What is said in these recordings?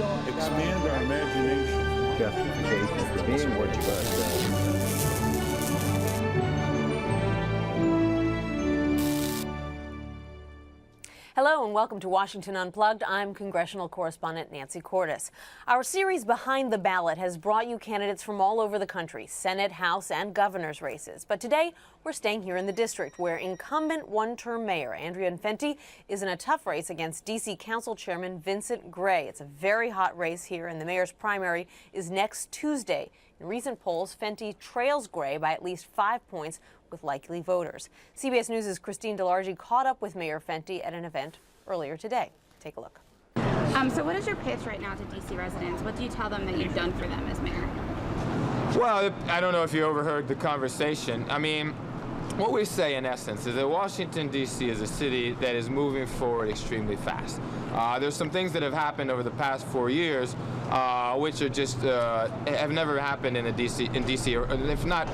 expand our imagination. Justification for being what you are. Hello and welcome to Washington Unplugged. I'm congressional correspondent Nancy Cordes. Our series Behind the Ballot has brought you candidates from all over the country, Senate, House, and governor's races. But today, we're staying here in the district where incumbent one-term Mayor Adrian Fenty is in a tough race against DC Council Chairman Vincent Gray. It's a very hot race here, and the mayor's primary is next Tuesday. In recent polls, Fenty trails Gray by at least 5 points with likely voters. CBS News' Christine DeLargy caught up with Mayor Fenty at an event earlier today. Take a look. So what is your pitch right now to DC residents? What do you tell them that you've done for them as mayor? Well, I don't know if you overheard the conversation. I mean, what we say in essence is that Washington, D.C. is a city that is moving forward extremely fast. There's some things that have happened over the past 4 years which are just have never happened in D.C. Or if not,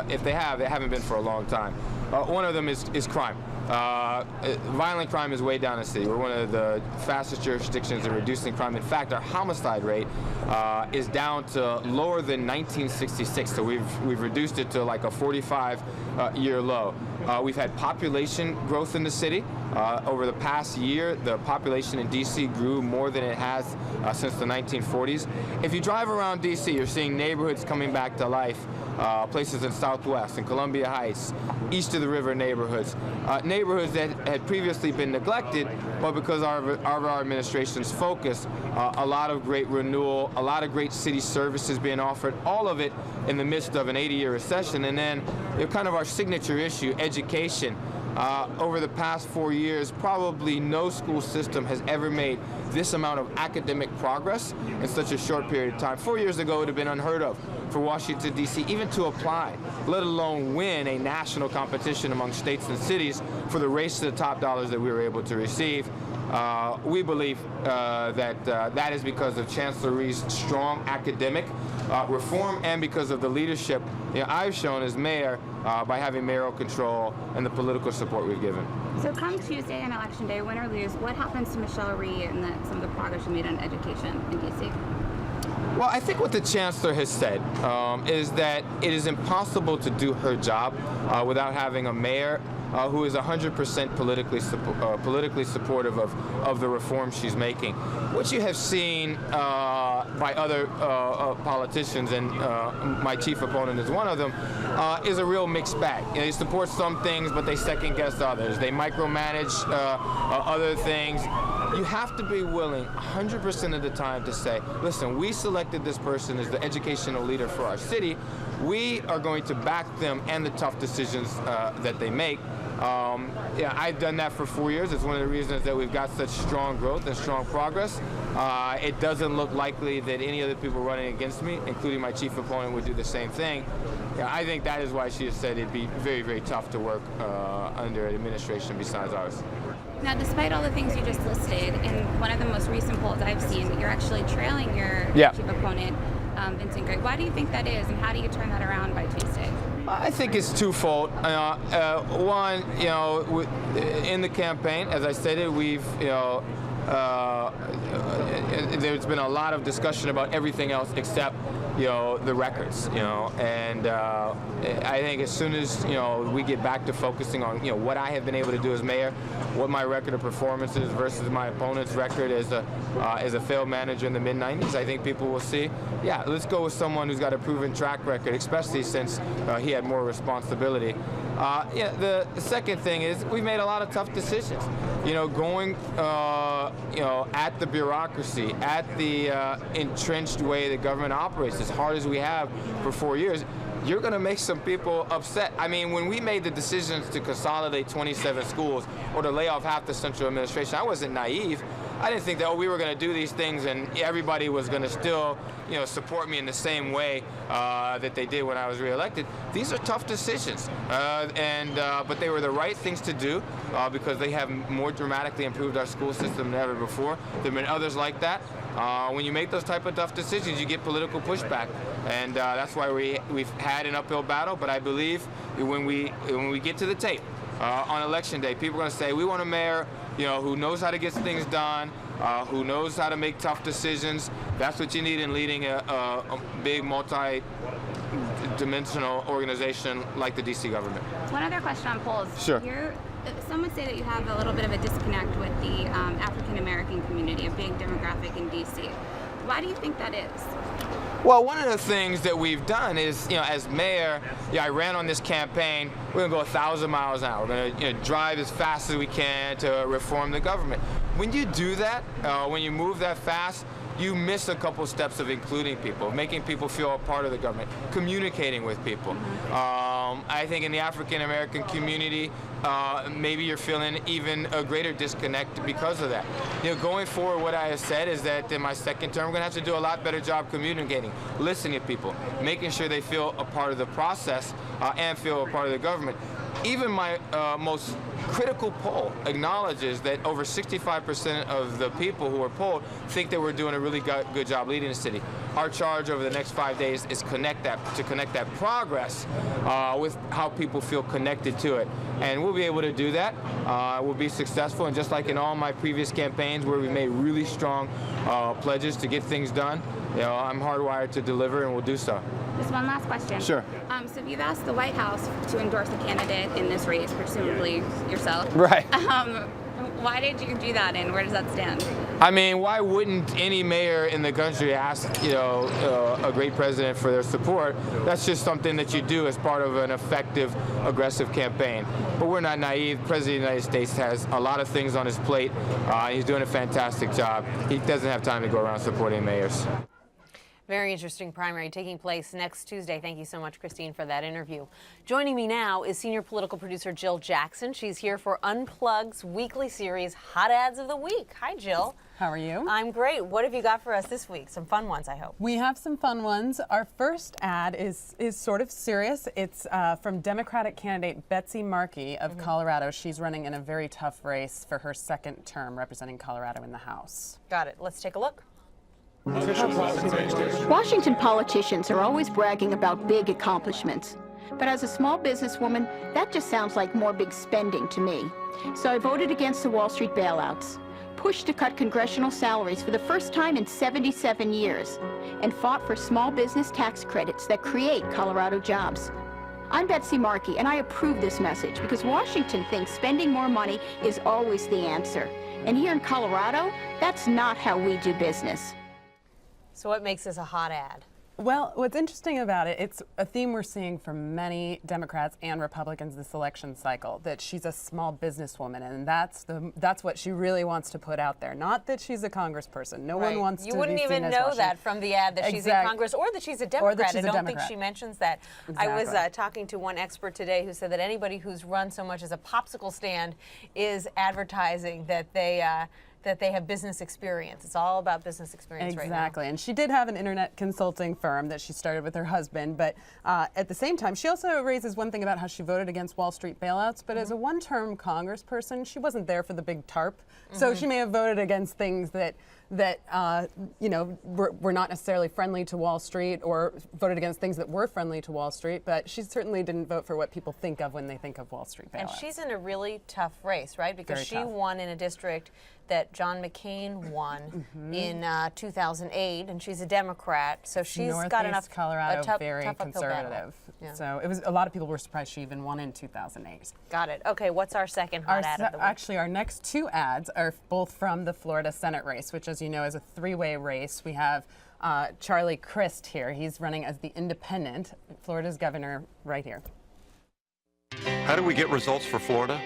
if they haven't been for a long time. One of them is crime. Violent crime is way down the city. We're one of the fastest jurisdictions in reducing crime. In fact, our homicide rate is down to lower than 1966. So we've reduced it to like a 45-year low. We've had population growth in the city. Over the past year, the population in D.C. grew more than it has since the 1940s. If you drive around D.C., you're seeing neighborhoods coming back to life. Places in Southwest and Columbia Heights, east of the river neighborhoods, neighborhoods that had previously been neglected, but because of our administration's focus, a lot of great renewal, a lot of great city services being offered, all of it in the midst of an 80-year recession. And then kind of our signature issue, education. Over the past 4 years, probably no school system has ever made this amount of academic progress in such a short period of time. 4 years ago, it would have been unheard of for Washington, D.C. even to apply, let alone win a national competition among states and cities for the race to the top dollars that we were able to receive. We believe that is because of Chancellor Ree's strong academic reform and because of the leadership I've shown as mayor by having mayoral control and the political support we've given. So come Tuesday and Election Day, win or lose, what happens to Michelle Rhee and some of the progress you made on education in D.C.? Well, I think what the chancellor has said is that it is impossible to do her job without having a mayor who is 100% politically supportive of the reforms she's making. What you have seen by other politicians, and my chief opponent is one of them, is a real mixed bag. They support some things, but they second-guess others. They micromanage other things. You have to be willing 100% of the time to say, listen, we selected this person as the educational leader for our city. We are going to back them and the tough decisions that they make. Yeah, I've done that for 4 years. It's one of the reasons that we've got such strong growth and strong progress. It doesn't look likely that any other people running against me, including my chief opponent, would do the same thing. Yeah, I think that is why she has said it'd be very, very tough to work under an administration besides ours. Now, despite all the things you just listed, in one of the most recent polls I've seen, you're actually trailing your chief opponent, Vincent Gray. Why do you think that is, and how do you turn that around by Tuesday? I think it's twofold. One, in the campaign, as I stated, we've, there's been a lot of discussion about everything else except, the records, and I think as soon as, we get back to focusing on, what I have been able to do as mayor, what my record of performance is versus my opponent's record as a failed manager in the mid-90s, I think people will see, yeah, let's go with someone who's got a proven track record, especially since he had more responsibility. The second thing is we've made a lot of tough decisions. Going, at the bureaucracy, at the entrenched way the government operates, as hard as we have for 4 years, you're going to make some people upset. I mean, when we made the decisions to consolidate 27 schools or to lay off half the central administration, I wasn't naive. I didn't think that we were going to do these things and everybody was going to still, support me in the same way that they did when I was reelected. These are tough decisions, but they were the right things to do because they have more dramatically improved our school system than ever before. There have been others like that. When you make those type of tough decisions, you get political pushback, and that's why we've had an uphill battle. But I believe when we get to the tape on Election Day, people are going to say we want a mayor, who knows how to get things done, who knows how to make tough decisions. That's what you need in leading a big multi-dimensional organization like the DC government. One other question on polls. Sure. Some would say that you have a little bit of a disconnect with the African American community, a big demographic in DC. Why do you think that is? Well, one of the things that we've done is, as mayor, I ran on this campaign. We're going to go 1,000 miles an hour. We're going to drive as fast as we can to reform the government. When you do that, when you move that fast, you miss a couple steps of including people, making people feel a part of the government, communicating with people. I think in the African American community, maybe you're feeling even a greater disconnect because of that. Going forward, what I have said is that in my second term, we're going to have to do a lot better job communicating, listening to people, making sure they feel a part of the process and feel a part of the government. Even my most critical poll acknowledges that over 65% of the people who are polled think that we're doing a really good job leading the city. Our charge over the next 5 days is to connect that progress with how people feel connected to it. And we'll be able to do that. We'll be successful. And just like in all my previous campaigns where we made really strong pledges to get things done, I'm hardwired to deliver, and we'll do so. Just one last question. Sure. So you've asked the White House to endorse a candidate in this race, presumably yourself. Right. Why did you do that, and where does that stand? I mean, why wouldn't any mayor in the country ask, a great president for their support? That's just something that you do as part of an effective, aggressive campaign. But we're not naive. The President of the United States has a lot of things on his plate. He's doing a fantastic job. He doesn't have time to go around supporting mayors. Very interesting primary taking place next Tuesday. Thank you so much, Christine, for that interview. Joining me now is senior political producer Jill Jackson. She's here for Unplugged's weekly series, Hot Ads of the Week. Hi, Jill. How are you? I'm great. What have you got for us this week? Some fun ones, I hope. We have some fun ones. Our first ad is sort of serious. It's from Democratic candidate Betsy Markey of Colorado. She's running in a very tough race for her second term representing Colorado in the House. Got it. Let's take a look. Washington politicians are always bragging about big accomplishments. But as a small businesswoman, that just sounds like more big spending to me. So I voted against the Wall Street bailouts, pushed to cut congressional salaries for the first time in 77 years, and fought for small business tax credits that create Colorado jobs. I'm Betsy Markey, and I approve this message because Washington thinks spending more money is always the answer. And here in Colorado, that's not how we do business. So what makes this a hot ad? Well, what's interesting about it, it's a theme we're seeing from many Democrats and Republicans this election cycle, that she's a small businesswoman, and that's what she really wants to put out there. Not that she's a congressperson. No one wants to be seen as You wouldn't even know that from the ad that she's in Congress or that she's a Democrat. I don't think she mentions that. Exactly. I was talking to one expert today who said that anybody who's run so much as a popsicle stand is advertising that they have business experience. It's all about business experience right now. Exactly, and she did have an internet consulting firm that she started with her husband, but at the same time, she also raises one thing about how she voted against Wall Street bailouts, but as a one-term congressperson, she wasn't there for the big TARP, so she may have voted against things that were not necessarily friendly to Wall Street, or voted against things that were friendly to Wall Street, but she certainly didn't vote for what people think of when they think of Wall Street bailouts. And she's in a really tough race, right? Because Very she tough. won in a district that John McCain won in 2008, and she's a Democrat, so she's got Northeast enough. Colorado, very tough uphill battle. conservative. Yeah. So it was a lot of people were surprised she even won in 2008. Got it. Okay, what's our second hot ad of the week? Actually, our next two ads are both from the Florida Senate race, which, as you know, is a three-way race. We have Charlie Crist here. He's running as the independent, Florida's governor, right here. How do we get results for Florida?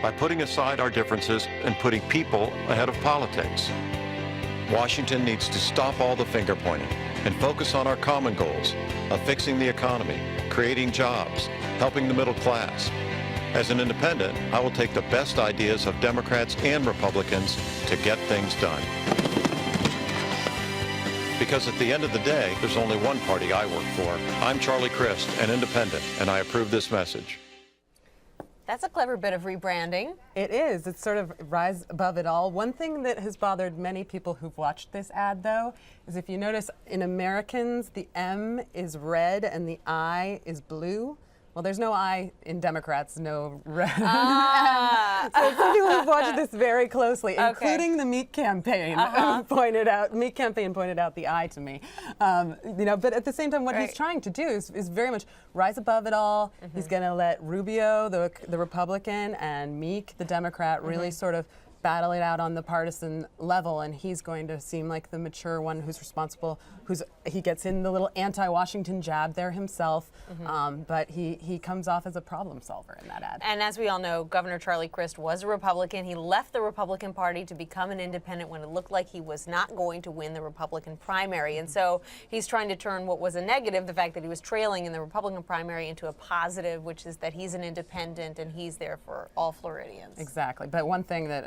By putting aside our differences and putting people ahead of politics. Washington needs to stop all the finger pointing and focus on our common goals of fixing the economy, creating jobs, helping the middle class. As an independent, I will take the best ideas of Democrats and Republicans to get things done. Because at the end of the day, there's only one party I work for. I'm Charlie Crist, an independent, and I approve this message. That's a clever bit of rebranding. It is. It's sort of rise above it all. One thing that has bothered many people who've watched this ad, though, is if you notice in Americans, the M is red and the I is blue. Well, there's no I in Democrats, no red. So some people have watched this very closely, including the Meek campaign pointed out the I to me. But at the same time, what he's trying to do is very much rise above it all. He's going to let Rubio, the Republican, and Meek, the Democrat, really sort of battle it out on the partisan level, and he's going to seem like the mature one who's responsible, he gets in the little anti-Washington jab there himself, but he comes off as a problem solver in that ad. And as we all know, Governor Charlie Crist was a Republican. He left the Republican Party to become an independent when it looked like he was not going to win the Republican primary. And so he's trying to turn what was a negative, the fact that he was trailing in the Republican primary, into a positive, which is that he's an independent and he's there for all Floridians. Exactly. But one thing that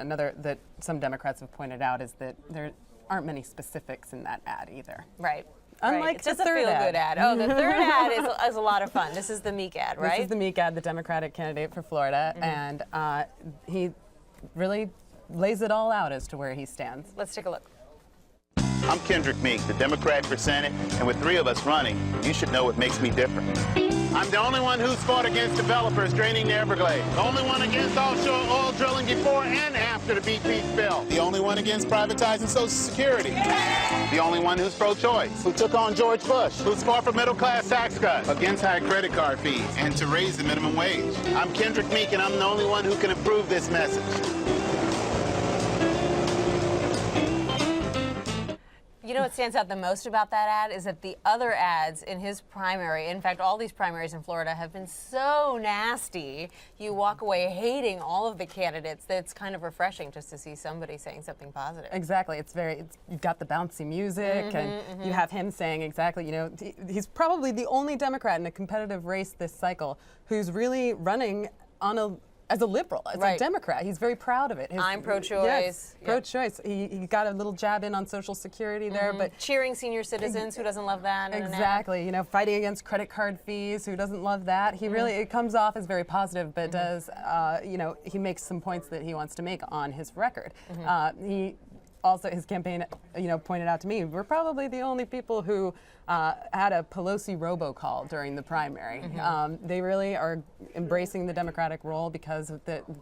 some Democrats have pointed out is that there aren't many specifics in that ad either. Right. Unlike It's just the a third feel-good ad. Oh, the third ad is a lot of fun. This is the Meek ad, right? This is the Meek ad, the Democratic candidate for Florida, and he really lays it all out as to where he stands. Let's take a look. I'm Kendrick Meek, the Democrat for Senate, and with 3 of us running, you should know what makes me different. I'm the only one who's fought against developers draining the Everglades. The only one against offshore oil drilling before and after the BP spill. The only one against privatizing Social Security. The only one who's pro-choice, who took on George Bush, who's fought for middle-class tax cuts, against high credit card fees, and to raise the minimum wage. I'm Kendrick Meek, and I'm the only one who can approve this message. You know what stands out the most about that ad is that the other ads in his primary, in fact, all these primaries in Florida have been so nasty, you walk away hating all of the candidates, that it's kind of refreshing just to see somebody saying something positive. Exactly. You've got the bouncy music, and you have him saying exactly, he's probably the only Democrat in a competitive race this cycle who's really running as a liberal, as a Democrat. He's very proud of it. I'm pro-choice. Yes, pro-choice. He got a little jab in on Social Security there, but cheering senior citizens, who doesn't love that? Exactly. Fighting against credit card fees, who doesn't love that? He really, it comes off as very positive, but does, he makes some points that he wants to make on his record. He also, his campaign, pointed out to me, we're probably the only people who had a Pelosi robocall during the primary. They really are embracing the Democratic role because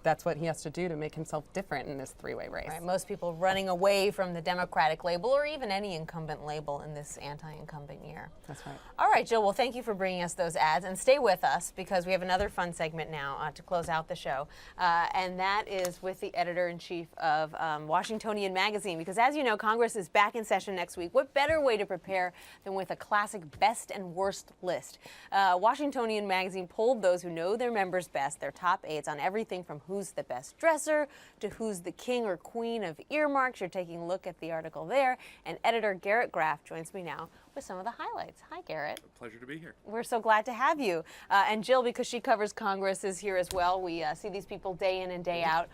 that's what he has to do to make himself different in this three-way race. Right, most people running away from the Democratic label or even any incumbent label in this anti-incumbent year. That's right. All right, Jill, well, thank you for bringing us those ads, and stay with us because we have another fun segment now to close out the show, and that is with the editor-in-chief of Washingtonian Magazine, because as you know, Congress is back in session next week. What better way to prepare than with a classic best and worst list? Washingtonian Magazine polled those who know their members best, their top aides, on everything from who's the best dresser to who's the king or queen of earmarks. You're taking a look at the article there, and editor Garrett Graff joins me now with some of the highlights. Hi, Garrett. Pleasure to be here. We're so glad to have you. And Jill, because she covers Congress, is here as well. We see these people day in and day out.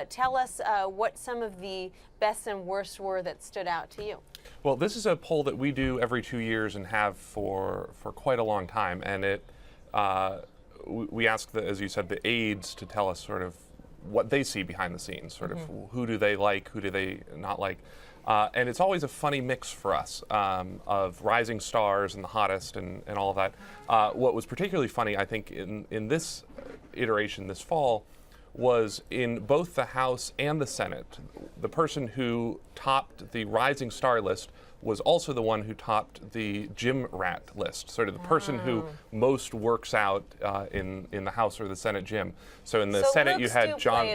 Tell us what some of the best and worst were that stood out to you. Well, this is a poll that we do every 2 years and have for quite a long time. And we ask, as you said, the aides to tell us sort of what they see behind the scenes, sort of who do they like, who do they not like. And it's always a funny mix for us of rising stars and the hottest and all of that. What was particularly funny, I think, in this iteration this fall was in both the House and the Senate, the person who topped the rising star list was also the one who topped the gym rat list, sort of the person who most works out in the House or the Senate gym. So in the Senate you had John.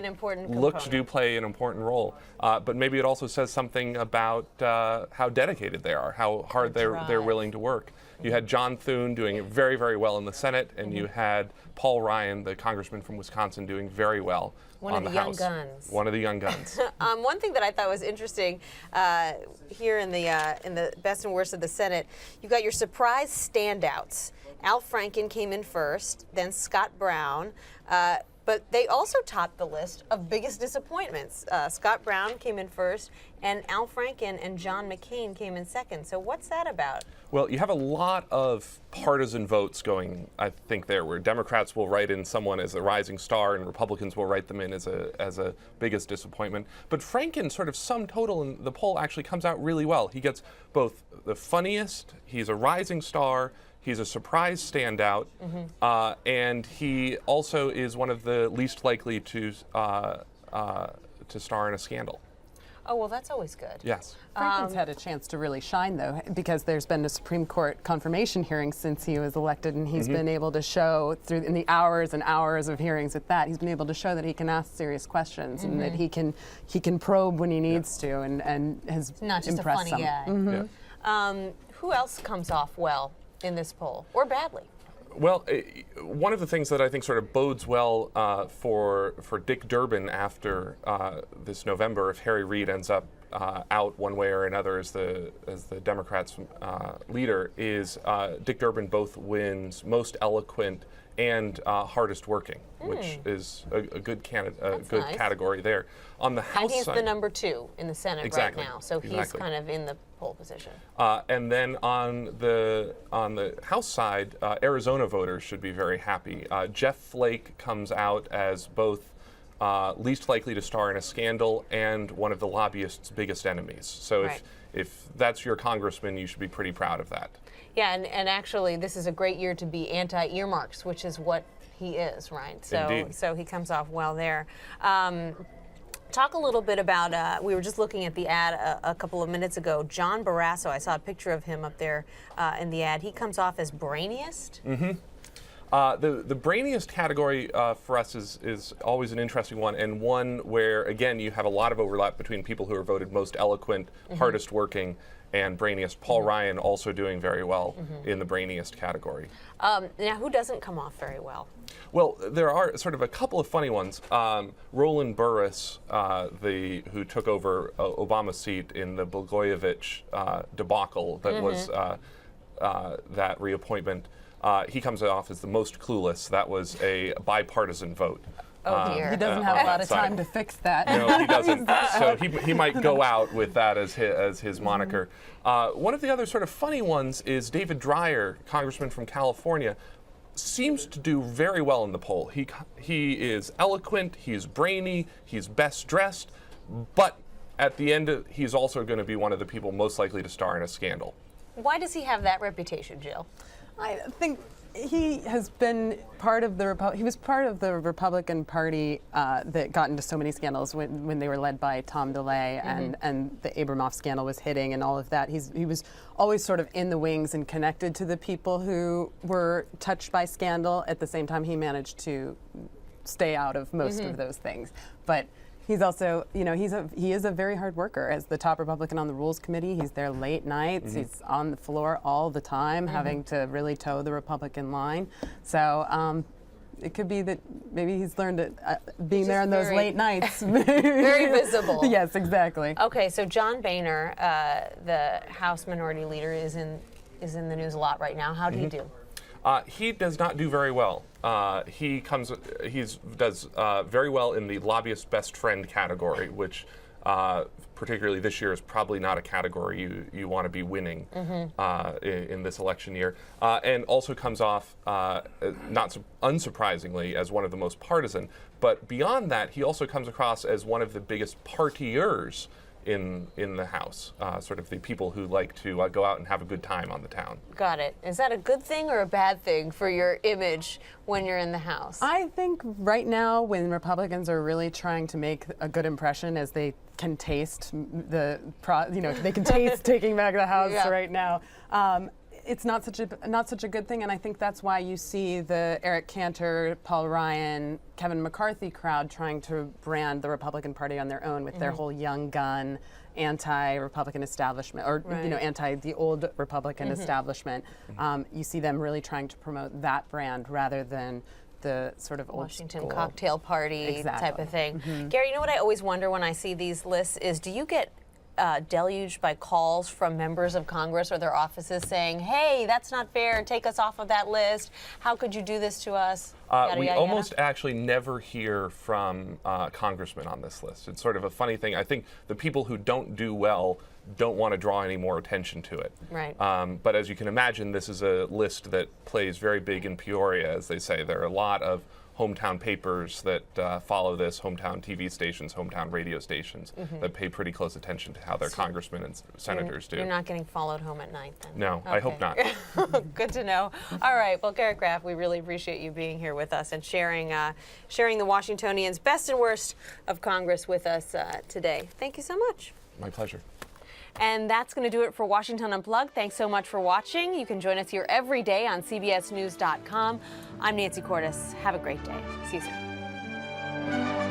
Looks do play an important role, but maybe it also says something about how dedicated they are, how hard they're willing to work. You had John Thune doing very, very well in the Senate, and you had Paul Ryan, the congressman from Wisconsin, doing very well on the House. One of the young guns. One thing that I thought was interesting here in the best and worst of the Senate, you've got your surprise standouts. Al Franken came in first, then Scott Brown. But they also topped the list of biggest disappointments. Scott Brown came in first, and Al Franken and John McCain came in second. So what's that about? Well, you have a lot of partisan votes going, I think, there, where Democrats will write in someone as a rising star and Republicans will write them in as a biggest disappointment. But Franken, sort of sum total in the poll, actually comes out really well. He gets both the funniest, he's a rising star, He's a surprise standout, and he also is one of the least likely to star in a scandal. Oh, well, that's always good. Yes. Franklin's had a chance to really shine, though, because there's been a Supreme Court confirmation hearing since he was elected, and he's been able to show, through in the hours and hours of hearings with that, he's been able to show that he can ask serious questions and that he can probe when he needs to, and has Not just impressed a funny some. guy. Who else comes off well in this poll, or badly? Well, one of the things that I think sort of bodes well for Dick Durbin after this November, if Harry Reid ends up out one way or another as the Democrats' leader, is Dick Durbin both wins most eloquent and hardest working, which is a good nice. category there. On the House And he's side, the number 2 in the Senate Exactly. right now, so he's Exactly. kind of in the pole position. And then on the House side, Arizona voters should be very happy. Jeff Flake comes out as both least likely to star in a scandal and one of the lobbyists' biggest enemies. So Right. if that's your congressman, you should be pretty proud of that. Yeah, and actually, this is a great year to be anti-earmarks, which is what he is, right? So, Indeed. so he comes off well there. Talk a little bit about, we were just looking at the ad a couple of minutes ago. John Barrasso, I saw a picture of him up there in the ad. He comes off as brainiest. The brainiest category for us is always an interesting one, and one where, again, you have a lot of overlap between people who are voted most eloquent, hardest working, and brainiest. Paul Ryan also doing very well in the brainiest category. Now, who doesn't come off very well? Well, there are sort of a couple of funny ones. Roland Burris, who took over Obama's seat in the Blagojevich debacle that was that reappointment, he comes off as the most clueless. That was a bipartisan vote. Oh, dear. He doesn't have a lot of time to fix that. No, he doesn't. So he might go out with that as his moniker. One of the other sort of funny ones is David Dreyer, congressman from California, seems to do very well in the poll. He is eloquent, he's brainy, he's best dressed, but at the end, he's also going to be one of the people most likely to star in a scandal. Why does he have that reputation, Jill? I think he has been part of the he was part of the Republican Party that got into so many scandals when they were led by Tom DeLay and the Abramoff scandal was hitting and all of that. He was always sort of in the wings and connected to the people who were touched by scandal. At the same time, he managed to stay out of most of those things. But he's also, he is a very hard worker. As the top Republican on the Rules Committee, he's there late nights. He's on the floor all the time, having to really toe the Republican line. So it could be that maybe he's learned it being there on those late nights. Very visible. Yes, exactly. Okay, so John Boehner, the House Minority Leader, is in the news a lot right now. How did he do? He does not do very well. He does very well in the lobbyist best friend category, which particularly this year is probably not a category you want to be winning in this election year, and also comes off not unsurprisingly as one of the most partisan. But beyond that, he also comes across as one of the biggest partiers in the House, sort of the people who like to go out and have a good time on the town. Got it. Is that a good thing or a bad thing for your image when you're in the House? I think right now, when Republicans are really trying to make a good impression, as they can taste they can taste taking back the House right now. It's not such a good thing, and I think that's why you see the Eric Cantor, Paul Ryan, Kevin McCarthy crowd trying to brand the Republican Party on their own with their whole young gun, anti-Republican establishment, or anti the old Republican establishment. You see them really trying to promote that brand rather than the sort of old Washington school cocktail party type of thing. Gary, you know what I always wonder when I see these lists is, do you get deluged by calls from members of Congress or their offices saying, hey, that's not fair, take us off of that list, how could you do this to us? We almost actually never hear from congressmen on this list. It's sort of a funny thing. I think the people who don't do well don't want to draw any more attention to it. Right. But as you can imagine, this is a list that plays very big in Peoria, as they say. There are a lot of hometown papers that follow this, hometown TV stations, hometown radio stations that pay pretty close attention to how their congressmen and senators do. You're not getting followed home at night then? No, I hope not. Good to know. All right. Well, Garrett Graff, we really appreciate you being here with us and sharing the Washingtonians' best and worst of Congress with us today. Thank you so much. My pleasure. And that's going to do it for Washington Unplugged. Thanks so much for watching. You can join us here every day on CBSNews.com. I'm Nancy Cordes. Have a great day. See you soon.